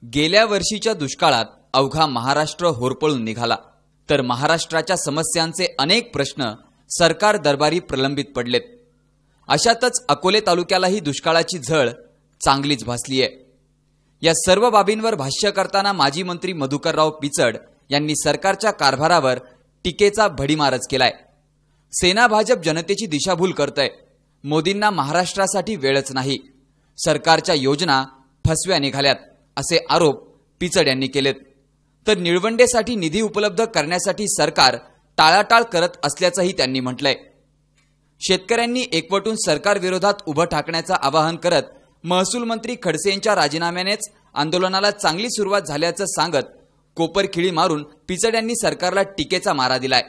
गेल्या वर्षीच्या दुष्काळात अवघा महाराष्ट्र होरपळून निघाला, तर महाराष्ट्राच्या समस्यांचे अनेक प्रश्न सरकार दरबारी प्रलंबित पडलेत। अशातच अकोले तालुक्यालाही दुष्काळाची झळ चांगलीच भासली आहे। या सर्व बाबींवर भाष्य करताना माजी मंत्री मधुकरराव पिचड यांनी सरकारच्या कारभारावर टीकेचा भडीमारच केलाय। सेना भाजप जनतेची दिशाभूल करतय, मोदींना महाराष्ट्रासाठी वेळच नाही, सरकारच्या योजना फसव्या निघाल्यात असे आरोप पिचड यांनी केलेत। तर निळवंडेसाठी निधी उपलब्ध करण्यासाठी सरकार टाळाटाळ करत असल्याचंही त्यांनी म्हटलंय। शेतकऱ्यांनी एकवटून सरकार विरोधात उभं ठाकण्याचं आवाहन करत महसूल मंत्री खडसे यांच्या राजीनाम्यानेच आंदोलनाला चांगली सुरुवात झाल्याचं सांगत कोपरखिळी मारून पिचड यांनी सरकारला टीकेचा मारा दिलाय।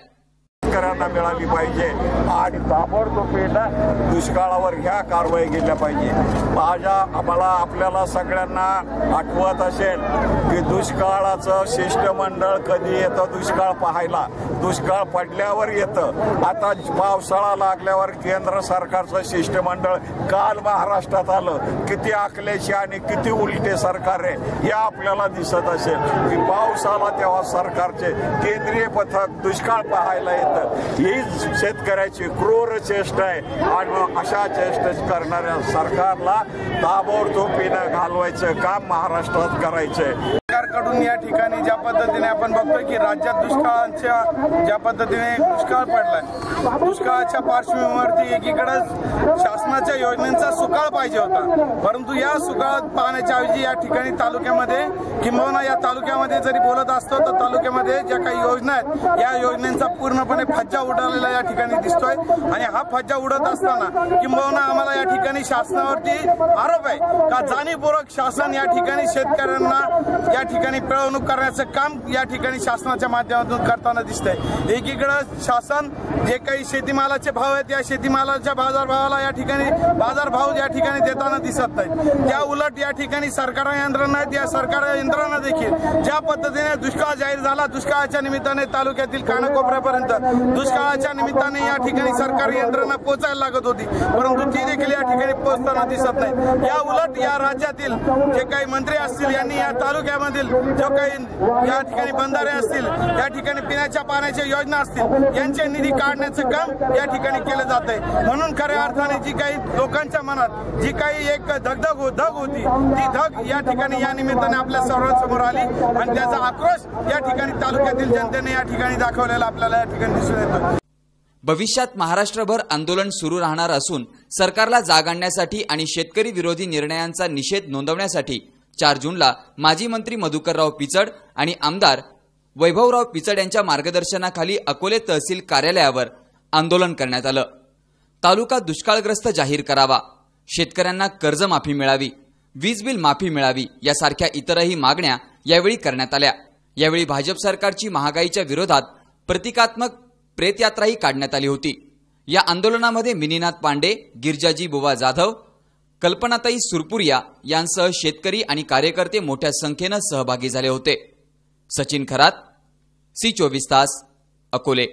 शेतकऱ्यांना मिळाली पाहिजे आणि ताबडतोबीने दुष्काळावर ह्या कारवाई केल्या पाहिजे। आम्हाला आपल्याला सगळ्यांना आठवत असेल की दुष्काळाचं शिष्टमंडळ कधी येतं दुष्काळ पाहायला, दुष्काळ पडल्यावर येतं। आता पावसाळा लागल्यावर केंद्र सरकारचं शिष्टमंडळ काल महाराष्ट्रात आलं। किती आखल्याची आणि किती उलटे सरकार आहे हे आपल्याला दिसत असेल की पाऊस आला तेव्हा सरकारचे केंद्रीय पथक दुष्काळ पाहायला येतं। ही शेतकऱ्याची क्रूर चेष्टा आहे आणि अशा चेष्टा करणाऱ्या सरकारला ताबडतोबीने घालवायचं काम महाराष्ट्रात करायचंय। सरकारकडून या ठिकाणी ज्या पद्धतीने आपण बघतोय की राज्यात दुष्काळाच्या ज्या पद्धतीने दुष्काळ पडलाय, दुष्काळाच्या पार्श्वभूमीवरती एकीकडे शासनाच्या योजनांचा सुकाळ पाहिजे होता, परंतु या सुकाळ पाहण्याच्या ऐवजी या ठिकाणी तालुक्यामध्ये किंबहुना या तालुक्यामध्ये जरी बोलत असतो तर तालुक्यामध्ये ज्या काही योजना आहेत या योजनांचा पूर्णपणे फज्जा उडालेला या ठिकाणी दिसतोय। आणि हा फज्जा उडत असताना किंबहुना आम्हाला या ठिकाणी शासनावरती आरोप आहे का जाणीवपूर्वक शासन या ठिकाणी शेतकऱ्यांना या ठिकाणी पिळवणूक करण्याचं काम या ठिकाणी शासनाच्या माध्यमातून करताना दिसतंय। एकीकडे शासन जे काही शेतीमालाचे भाव आहेत या शेतीमालाच्या बाजारभावाला या ठिकाणी बाजारभाव या ठिकाणी देताना दिसत नाहीत। त्या उलट या ठिकाणी सरकार यंत्रणा आहेत, या सरकार यंत्रणा देखील ज्या पद्धतीने दुष्काळ जाहीर झाला, दुष्काळाच्या निमित्ताने तालुक्यातील कानाकोपऱ्यापर्यंत दुष्काळाच्या निमित्ताने या ठिकाणी सरकारी यंत्रणा पोहोचायला लागत होती, परंतु ती देखील या ठिकाणी पोहोचताना दिसत नाही। या उलट या राज्यातील जे काही मंत्री असतील यांनी या तालुक्यामधील जो काही या ठिकाणी बंधारे असतील, या ठिकाणी पिण्याच्या पाण्याच्या योजना असतील यांचे निधी काढण्याचं काम या ठिकाणी केलं जात आहे। म्हणून खऱ्या अर्थाने जी काही लोकांच्या मनात जी काही एक धग होती ती धग या ठिकाणी या निमित्ताने आपल्या सर्वांसमोर आली आणि त्याचा आक्रोश या ठिकाणी तालुक्यातील जनतेने या ठिकाणी दाखवलेला आपल्याला या ठिकाणी दिसून येतो। भविष्यात महाराष्ट्रभर आंदोलन सुरू राहणार असून सरकारला जाग आणण्यासाठी आणि शेतकरी विरोधी निर्णयांचा निषेध नोंदवण्यासाठी 4 जूनला माजी मंत्री मधुकरराव पिचड आणि आमदार वैभवराव पिचड यांच्या मार्गदर्शनाखाली अकोले तहसील कार्यालयावर आंदोलन करण्यात आलं। तालुका दुष्काळग्रस्त जाहीर करावा, शेतकऱ्यांना कर्जमाफी मिळावी, वीज बिल माफी मिळावी यासारख्या इतरही मागण्या यावेळी करण्यात आल्या। यावेळी भाजप सरकारची महागाईच्या विरोधात प्रतिकात्मक प्रेतयात्राही काढण्यात आली होती। या आंदोलनामध्ये मिनीनाथ पांडे, गिरजाजी बुवा जाधव, कल्पनाताई सुरपुरिया यांसह शेतकरी आणि कार्यकर्ते मोठ्या संख्येने सहभागी झाले होते। सचिन खरात, C24 तास, अकोले।